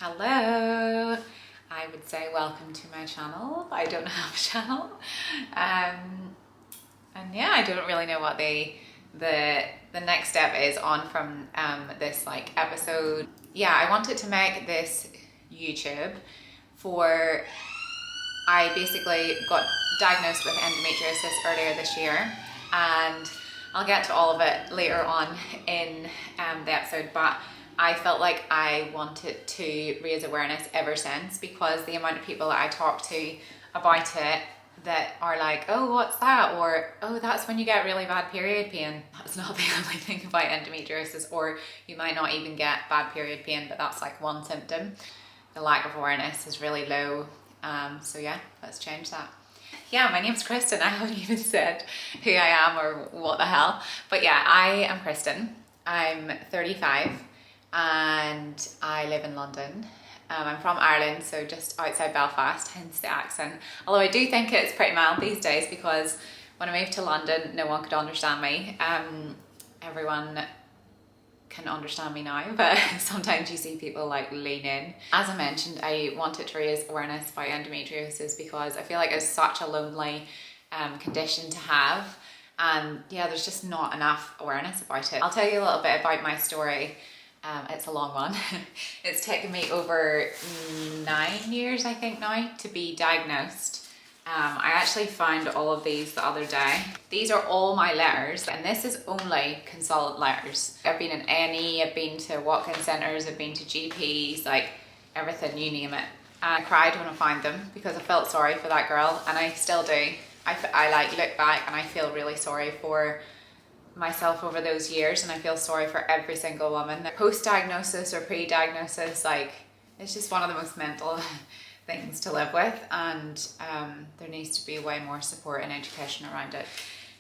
Hello, I would say welcome to my channel. I don't have a channel. And yeah, I don't really know what the next step is on from this episode. Yeah, I wanted to make this YouTube for, I basically got diagnosed with endometriosis earlier this year, and I'll get to all of it later on in the episode, but I felt like I wanted to raise awareness ever since, because the amount of people that I talk to about it that are like, oh, what's that? Or, oh, that's when you get really bad period pain. That's not the only thing about endometriosis, or you might not even get bad period pain, but that's like one symptom. The lack of awareness is really low. So yeah, let's change that. Yeah, my name's Kristen. I haven't even said who I am or what the hell. But yeah, I am Kristen. I'm 35 and I live in London. I'm from Ireland, so just outside Belfast, hence the accent. Although I do think it's pretty mild these days, because when I moved to London, no one could understand me. Everyone can understand me now, but sometimes you see people like lean in. As I mentioned, I wanted to raise awareness about endometriosis because I feel like it's such a lonely condition to have, and yeah, there's just not enough awareness about it. I'll tell you a little bit about my story. It's a long one. It's taken me over 9 years, I think now, to be diagnosed. I actually found all of these the other day. These are all my letters, and this is only consultant letters. I've been in A&E, I've been to walk-in centres, I've been to GPs, like everything, you name it. And I cried when I found them because I felt sorry for that girl, and I still do. I like look back and I feel really sorry for myself over those years, and I feel sorry for every single woman. Post-diagnosis or pre-diagnosis, like, it's just one of the most mental things to live with, and there needs to be way more support and education around it.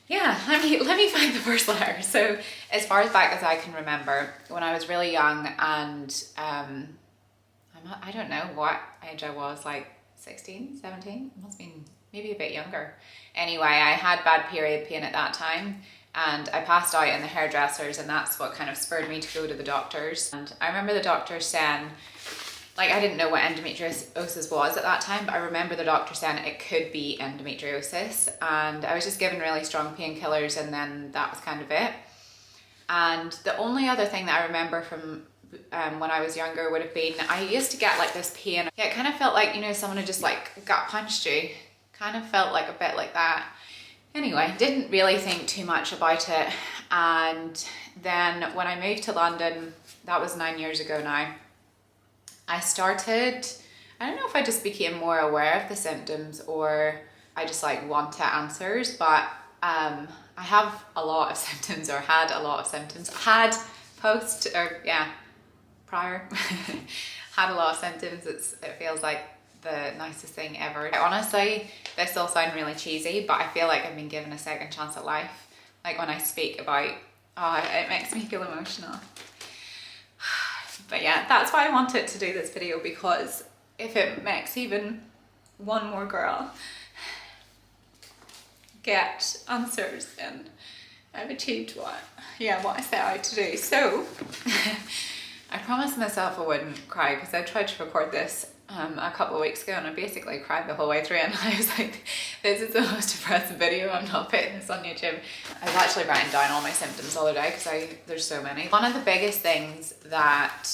Yeah, let me find the first letter. So as far as back as I can remember, when I was really young, and I don't know what age I was, like 16, 17, it must have been maybe a bit younger. Anyway, I had bad period pain at that time, and I passed out in the hairdressers, and that's what kind of spurred me to go to the doctors. And I remember the doctor saying, like, I didn't know what endometriosis was at that time, but I remember the doctor saying it could be endometriosis, and I was just given really strong painkillers, and then that was kind of it. And the only other thing that I remember from when I was younger would have been, I used to get like this pain. Yeah, it kind of felt like, you know, someone had just like gut punched you. Kind of felt like a bit like that. Anyway, didn't really think too much about it. And then when I moved to London, that was 9 years ago now, I don't know if I just became more aware of the symptoms or I just like wanted answers, but I have a lot of symptoms, or had a lot of symptoms. Prior, had a lot of symptoms. It feels like the nicest thing ever. Honestly, this will sound really cheesy, but I feel like I've been given a second chance at life. Like when I speak about, it makes me feel emotional. But yeah, that's why I wanted to do this video, because if it makes even one more girl get answers, then I've achieved what I set out to do. So I promised myself I wouldn't cry, because I tried to record this a couple of weeks ago, and I basically cried the whole way through, and I was like, this is the most depressing video, I'm not putting this on YouTube. I've actually written down all my symptoms the other day, because there's so many. One of the biggest things that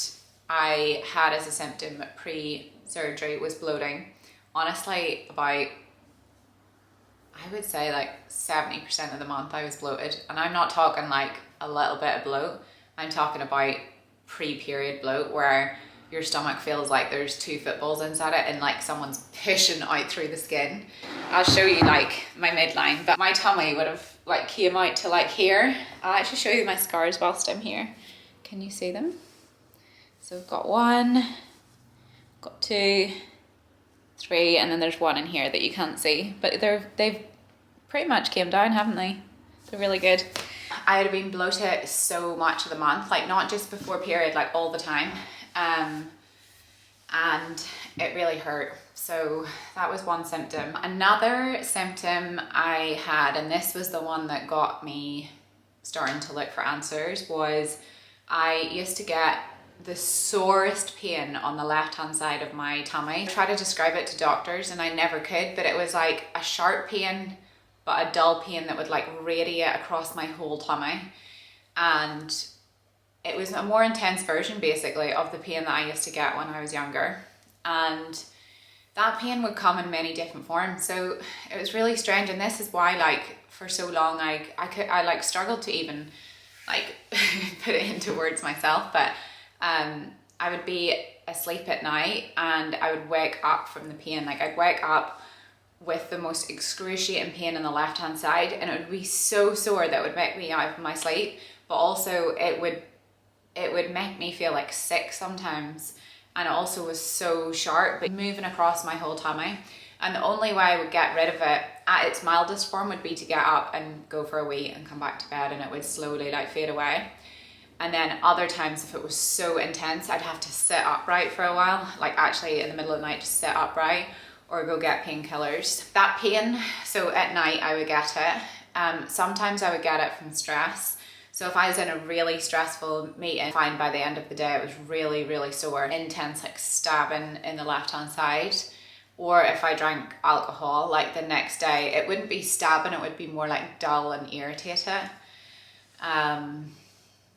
I had as a symptom pre-surgery was bloating. Honestly, about, I would say like 70% of the month I was bloated, and I'm not talking like a little bit of bloat, I'm talking about pre-period bloat, where your stomach feels like there's 2 footballs inside it and like someone's pushing out through the skin. I'll show you like my midline, but my tummy would have like came out to like here. I'll actually show you my scars whilst I'm here. Can you see them? So I've got 1, got 2, 3, and then there's 1 in here that you can't see, but they've pretty much came down, haven't they? They're really good. I had been bloated so much of the month, like not just before period, like all the time. And it really hurt. So that was one symptom. Another symptom I had, and this was the one that got me starting to look for answers, was I used to get the sorest pain on the left hand side of my tummy. I tried to describe it to doctors and I never could, but it was like a sharp pain, but a dull pain that would like radiate across my whole tummy. And it was a more intense version basically of the pain that I used to get when I was younger. And that pain would come in many different forms. So it was really strange. And this is why like for so long I like struggled to even like put it into words myself. But I would be asleep at night and I would wake up from the pain. Like I'd wake up with the most excruciating pain on the left hand side, and it would be so sore that it would make me out of my sleep, but also it would make me feel like sick sometimes. And it also was so sharp, but moving across my whole tummy. And the only way I would get rid of it at its mildest form would be to get up and go for a wee and come back to bed, and it would slowly like fade away. And then other times, if it was so intense, I'd have to sit upright for a while, like actually in the middle of the night, just sit upright or go get painkillers. That pain, so at night I would get it. Sometimes I would get it from stress. So if I was in a really stressful meeting, fine, by the end of the day it was really, really sore, intense, like stabbing in the left-hand side. Or if I drank alcohol, like the next day, it wouldn't be stabbing, it would be more like dull and irritated.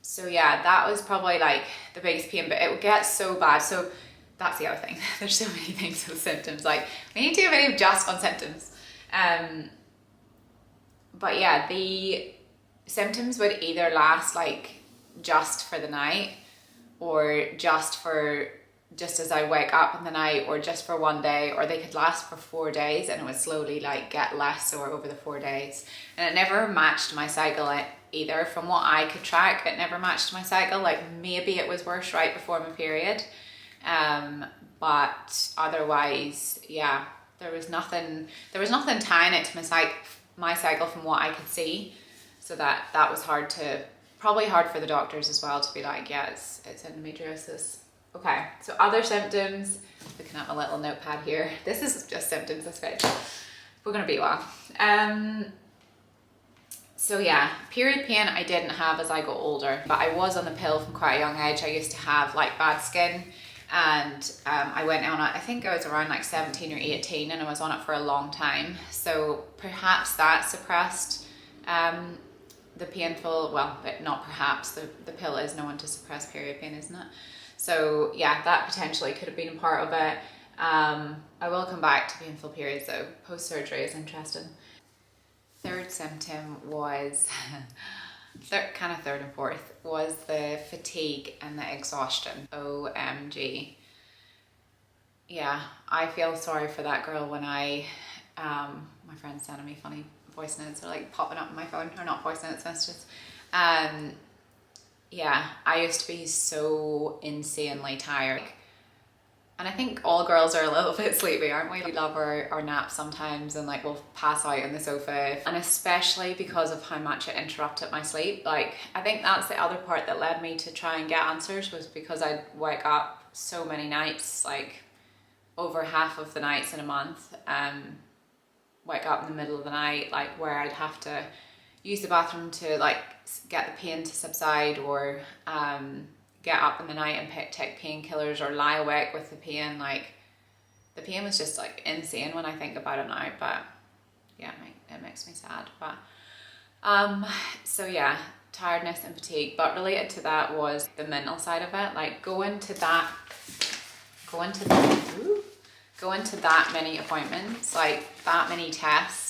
So yeah, that was probably like the biggest pain, but it would get so bad. So that's the other thing. There's so many things with symptoms. Like we need to do a video just on symptoms. But yeah, the symptoms would either last like just for the night, or just as I wake up in the night, or just for one day, or they could last for 4 days, and it would slowly like get less sore over the 4 days. And it never matched my cycle either. From what I could track, it never matched my cycle. Like maybe it was worse right before my period, but otherwise, yeah, there was nothing tying it to my cycle from what I could see. So that was probably hard for the doctors as well to be like, yeah, it's endometriosis. Okay, so other symptoms, looking at my little notepad here. This is just symptoms, this bit. We're gonna be a while. So yeah, period pain I didn't have as I got older, but I was on the pill from quite a young age. I used to have like bad skin, and I went on it, I think I was around like 17 or 18, and I was on it for a long time. So perhaps that suppressed the painful, well, not perhaps, the pill is known to suppress period pain, isn't it? So yeah, that potentially could have been a part of it. I will come back to painful periods though. Post-surgery is interesting. Third symptom was, kind of third and fourth, was the fatigue and the exhaustion. OMG. Yeah, I feel sorry for that girl when my friend's sending me funny voice notes are like popping up on my phone, or not voice notes, messages. Yeah, I used to be so insanely tired. And I think all girls are a little bit sleepy, aren't we? We love our naps sometimes, and like we'll pass out on the sofa. And especially because of how much it interrupted my sleep. Like, I think that's the other part that led me to try and get answers, was because I'd wake up so many nights, like over half of the nights in a month, wake up in the middle of the night, like where I'd have to use the bathroom to like get the pain to subside, or get up in the night and take painkillers, or lie awake with the pain. Like the pain was just like insane when I think about it now, but yeah, it makes me sad. But so yeah, tiredness and fatigue, but related to that was the mental side of it. Like going to that many appointments, like that many tests,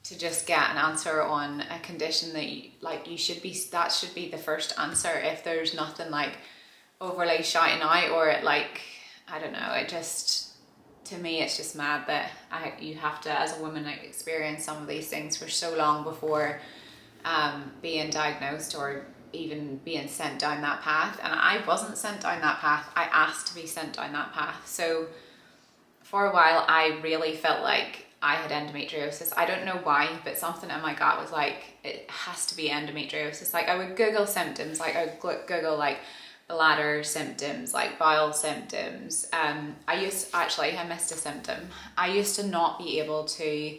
to just get an answer on a condition that that should be the first answer. If there's nothing like overly shouting out, or it like, I don't know, it just, to me it's just mad that you have to, as a woman, like experience some of these things for so long before being diagnosed, or even being sent down that path. And I wasn't sent down that path, I asked to be sent down that path. So for a while I really felt like I had endometriosis. I don't know why, but something in my gut was like, it has to be endometriosis. Like I would Google symptoms, like I would Google like bladder symptoms, like bowel symptoms. I missed a symptom. I used to not be able to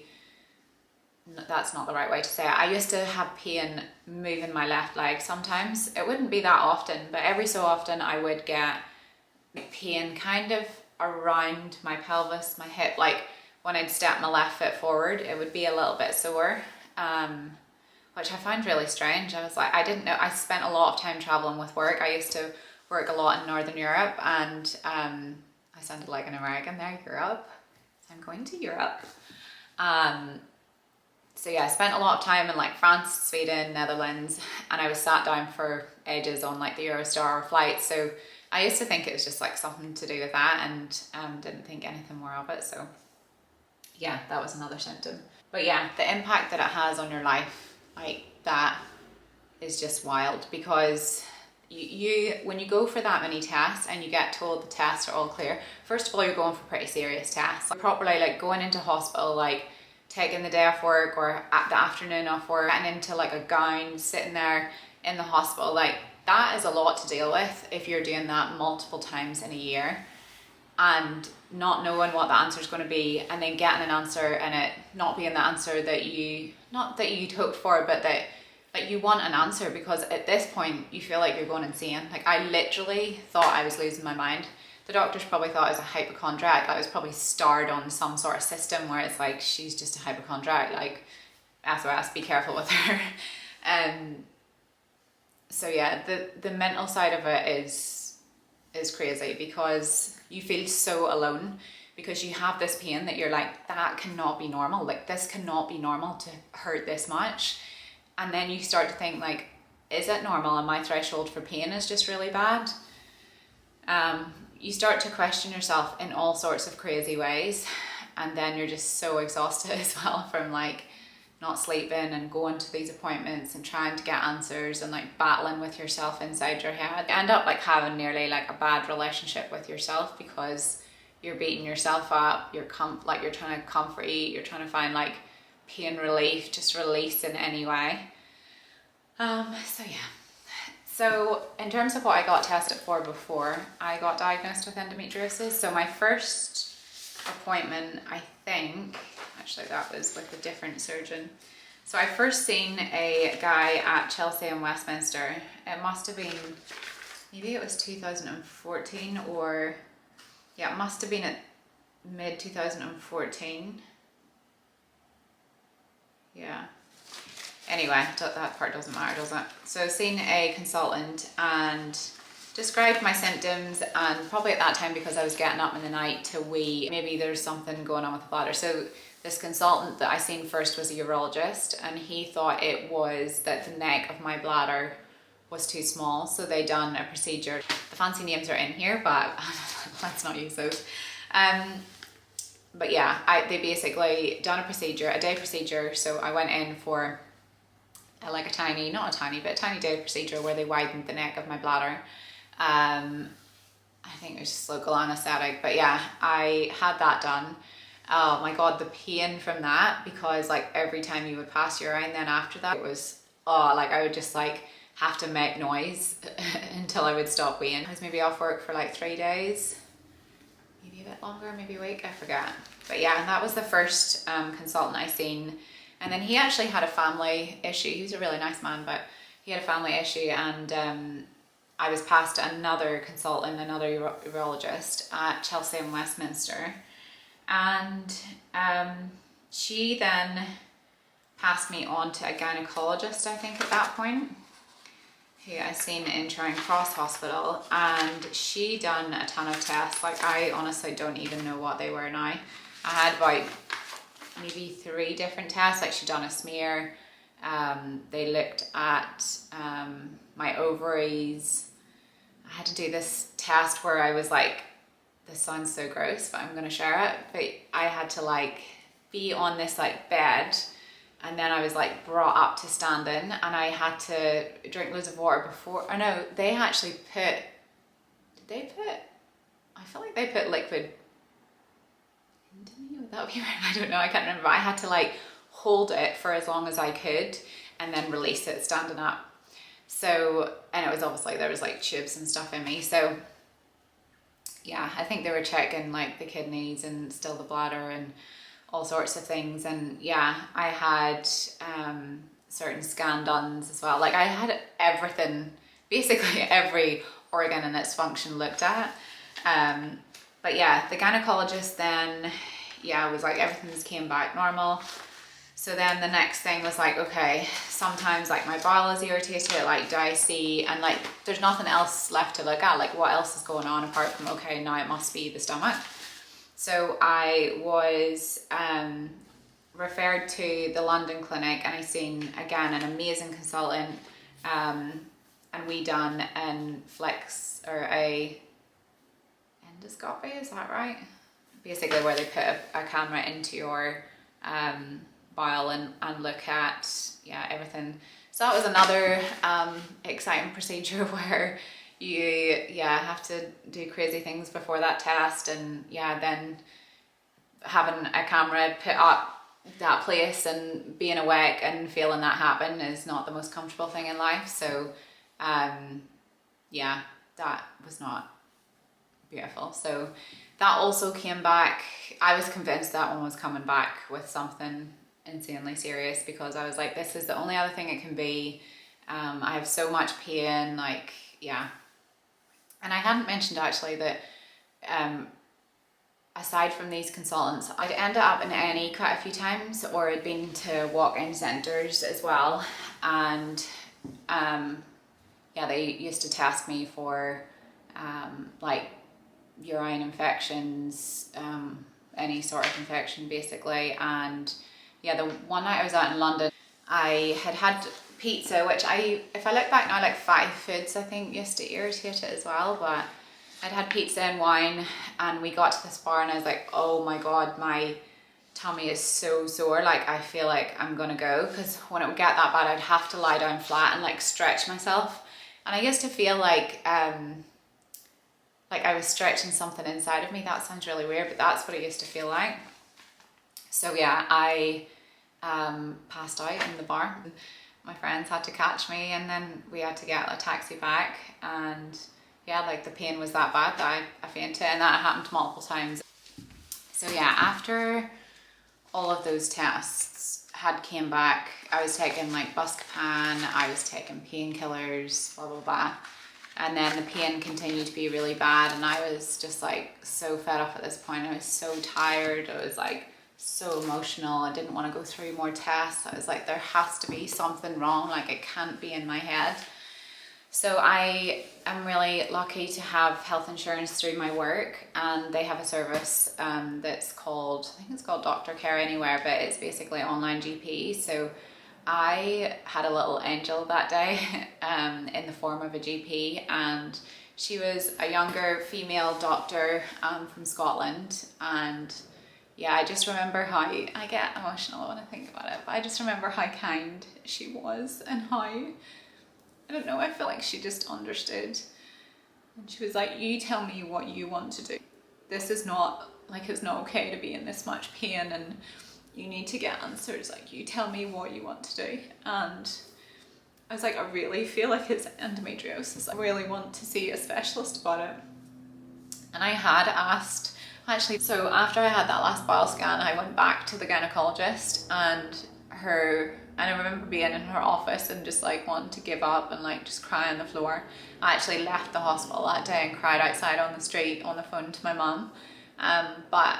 that's not the right way to say it. I used to have pain moving my left leg sometimes. It wouldn't be that often, but every so often I would get pain kind of around my pelvis, my hip, like when I'd step my left foot forward, it would be a little bit sore, which I find really strange. I was like, I didn't know. I spent a lot of time traveling with work. I used to work a lot in Northern Europe, and I sounded like an American there, Europe. I'm going to Europe. So yeah, I spent a lot of time in like France, Sweden, Netherlands, and I was sat down for ages on like the Eurostar flight. So I used to think it was just like something to do with that, and didn't think anything more of it. So yeah, that was another symptom. But yeah, the impact that it has on your life, like that, is just wild, because you when you go for that many tests and you get told the tests are all clear, first of all, you're going for pretty serious tests. Like, properly like going into hospital, like taking the day off work or at the afternoon off work, and into like a gown, sitting there in the hospital, like that is a lot to deal with if you're doing that multiple times in a year, and not knowing what the answer is going to be, and then getting an answer and it not being the answer that you'd hoped for, but that like you want an answer, because at this point you feel like you're going insane. Like I literally thought I was losing my mind. The doctors probably thought I was a hypochondriac. I was probably starred on some sort of system where it's like, she's just a hypochondriac, like SOS, be careful with her. So yeah, the mental side of it is crazy, because you feel so alone, because you have this pain that you're like, that cannot be normal. Like this cannot be normal to hurt this much. And then you start to think like, is it normal? And my threshold for pain is just really bad. You start to question yourself in all sorts of crazy ways. And then you're just so exhausted as well from like not sleeping and going to these appointments and trying to get answers and like battling with yourself inside your head. You end up like having nearly like a bad relationship with yourself, because you're beating yourself up, you're trying to comfort you, you're trying to find like pain relief, just release in any way. So yeah. So in terms of what I got tested for before I got diagnosed with endometriosis, so my first appointment, I think, actually that was with a different surgeon. So I first seen a guy at Chelsea in Westminster. It must have been, maybe it was 2014, or yeah, it must have been at mid 2014. Yeah. Anyway, that part doesn't matter, does it? So seen a consultant and described my symptoms, and probably at that time, because I was getting up in the night to wee, maybe there's something going on with the bladder. So this consultant that I seen first was a urologist, and he thought it was that the neck of my bladder was too small, so they done a procedure. The fancy names are in here, but let's not use those. But yeah, they basically done a procedure, a day procedure. So I went in for like a tiny day procedure where they widened the neck of my bladder. I think it was just local anesthetic, but yeah, I had that done. Oh my God, the pain from that, because like every time you would pass urine, then after that, it was, like I would just like have to make noise until I would stop weeing. I was maybe off work for like 3 days, maybe a bit longer, maybe a week, I forget. But yeah, and that was the first consultant I seen. And then he actually had a family issue. He was a really nice man, but he had a family issue, and I was passed to another consultant, another urologist at Chelsea and Westminster. And she then passed me on to a gynecologist, I think at that point, who I seen in Charing Cross Hospital, and she done a ton of tests. Like I honestly don't even know what they were now. I had about maybe 3 different tests. Like she done a smear, they looked at my ovaries. I had to do this test where I was like, this sounds so gross, but I'm gonna share it. But I had to like be on this like bed, and then I was like brought up to standing, and I had to drink loads of water before. I know they actually put, I feel like they put liquid into me. Would that be right? I don't know, I can't remember. But I had to like hold it for as long as I could and then release it standing up. So, and it was obviously, there was like tubes and stuff in me. So yeah, I think they were checking like the kidneys and still the bladder and all sorts of things. And yeah, I had certain scan done as well. Like I had everything, basically every organ and its function looked at. But yeah, the gynecologist then, yeah, was like everything's came back normal. So then the next thing was like, okay, sometimes like my bowel is irritated, like do I see, and like there's nothing else left to look at, like what else is going on apart from, okay, now it must be the stomach. So I was referred to the London clinic, and I seen again an amazing consultant, and we done an flex or a endoscopy, is that right? Basically where they put a camera into your bowel and look at, yeah, everything. So that was another exciting procedure where you, yeah, have to do crazy things before that test, and yeah, then having a camera put up that place and being awake and feeling that happen is not the most comfortable thing in life. So yeah, that was not beautiful. So that also came back. I was convinced that one was coming back with something insanely serious, because I was like, this is the only other thing it can be. I have so much pain, like, yeah. And I hadn't mentioned actually that aside from these consultants, I'd ended up in A&E quite a few times, or I'd been to walk-in centres as well. And yeah, they used to test me for like urine infections, any sort of infection basically. And yeah, the one night I was out in London, I had pizza, which if I look back now, like 5 foods I think used to irritate it as well, but I'd had pizza and wine, and we got to this bar and I was like, oh my God, my tummy is so sore, like I feel like I'm gonna go, because when it would get that bad I'd have to lie down flat and like stretch myself. And I used to feel like I was stretching something inside of me. That sounds really weird, but that's what it used to feel like. So yeah, I passed out in the bar. My friends had to catch me, and then we had to get a taxi back, and yeah, like the pain was that bad that I fainted, and that happened multiple times. So yeah, after all of those tests had came back, I was taking like Buscopan, I was taking painkillers, blah, blah, blah. And then the pain continued to be really bad, and I was just like so fed up at this point. I was so tired. I was like so emotional. I didn't want to go through more tests. I was like, there has to be something wrong. Like it can't be in my head. So I am really lucky to have health insurance through my work, and they have a service that's called, I think it's called Doctor Care Anywhere, but it's basically online GP. So I had a little angel that day in the form of a GP, and she was a younger female doctor from Scotland. And yeah, I just remember how, I get emotional when I think about it, but I just remember how kind she was, and how, I don't know, I feel like she just understood. And she was like, you tell me what you want to do. This is not, like, it's not okay to be in this much pain, and you need to get answers. Like, you tell me what you want to do. And I was like, I really feel like it's endometriosis. I really want to see a specialist about it. And I had asked, actually, so after I had that last bowel scan, I went back to the gynecologist, and I remember being in her office and just like wanting to give up and like just cry on the floor. I actually left the hospital that day and cried outside on the street on the phone to my mum. But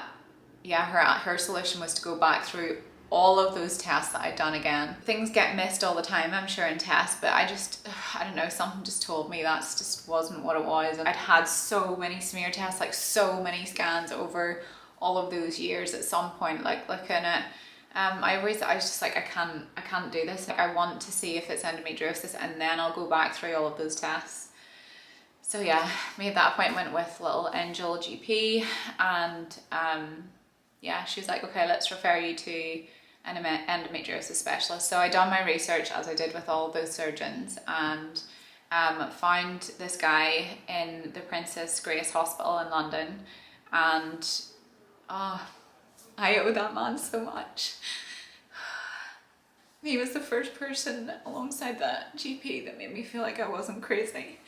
yeah, her solution was to go back through all of those tests that I'd done again. Things get missed all the time, I'm sure, in tests, but I don't know, something just told me that just wasn't what it was. And I'd had so many smear tests, like so many scans over all of those years. At some point, like looking at, I was just like, I can't do this. Like, I want to see if it's endometriosis, and then I'll go back through all of those tests. So yeah, made that appointment with little Angel GP, and yeah, she was like, okay, let's refer you to an endometriosis specialist. So I done my research, as I did with all those surgeons, and found this guy in the Princess Grace Hospital in London, and I owe that man so much. He was the first person alongside that GP that made me feel like I wasn't crazy.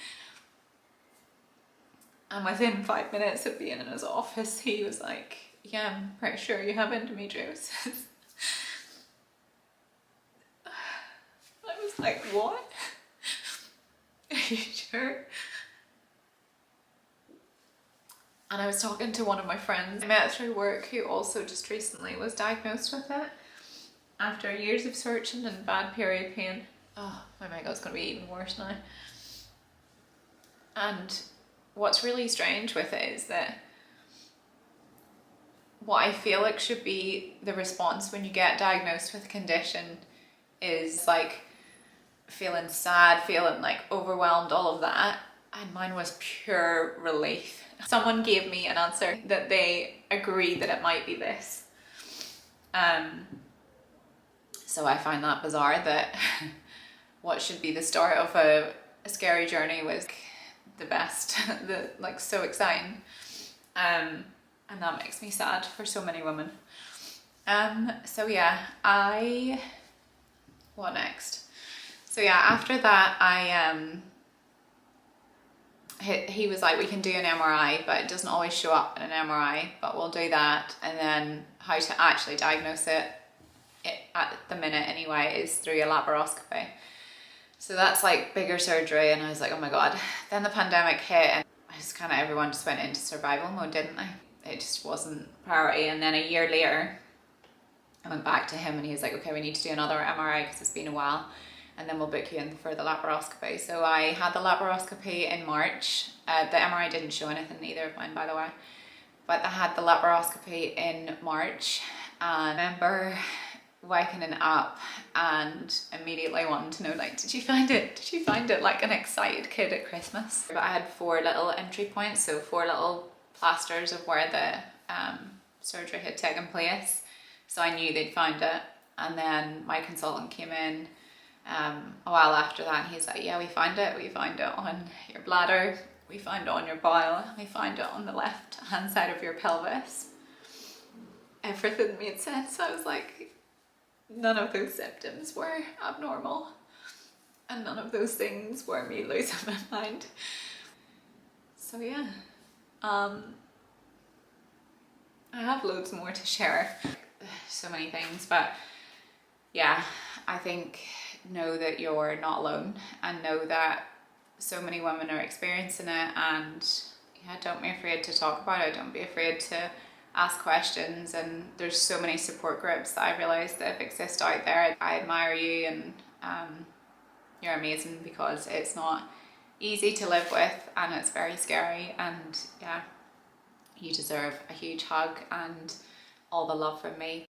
And within 5 minutes of being in his office, he was like, yeah, I'm pretty sure you have endometriosis. I was like, what? Are you sure? And I was talking to one of my friends I met through work who also just recently was diagnosed with it after years of searching and bad period pain. Oh, my migraines gonna be even worse now. And what's really strange with it is that what I feel like should be the response when you get diagnosed with a condition is like feeling sad, feeling like overwhelmed, all of that. And mine was pure relief. Someone gave me an answer that they agree that it might be this. So I find that bizarre that what should be the start of a scary journey was the best, like so exciting. And that makes me sad for so many women. So yeah, what next? So yeah, after that he was like, we can do an MRI, but it doesn't always show up in an MRI, but we'll do that. And then how to actually diagnose it at the minute anyway is through a laparoscopy. So that's like bigger surgery, and I was like, oh my God. Then the pandemic hit and everyone just went into survival mode, didn't they? It just wasn't priority. And then a year later, I went back to him and he was like, okay, we need to do another MRI because it's been a while, and then we'll book you in for the laparoscopy. So I had the laparoscopy in March. The MRI didn't show anything, either of mine, by the way. But I had the laparoscopy in March, and I remember waking up and immediately wanting to know, like, did you find it? Did you find it? Like an excited kid at Christmas. But I had 4 little entry points, so 4 little plasters of where the surgery had taken place. So I knew they'd found it. And then my consultant came in a while after that, and he's like, yeah, we found it. We found it on your bladder. We found it on your bowel. We found it on the left hand side of your pelvis. Everything made sense. I was like, none of those symptoms were abnormal, and none of those things were me losing my mind. So yeah, I have loads more to share, so many things, but yeah, I think know that you're not alone, and know that so many women are experiencing it, and yeah, don't be afraid to talk about it. Don't be afraid to ask questions, and there's so many support groups that I realised that exist out there. I admire you, and you're amazing, because it's not easy to live with, and it's very scary, and yeah, you deserve a huge hug and all the love from me.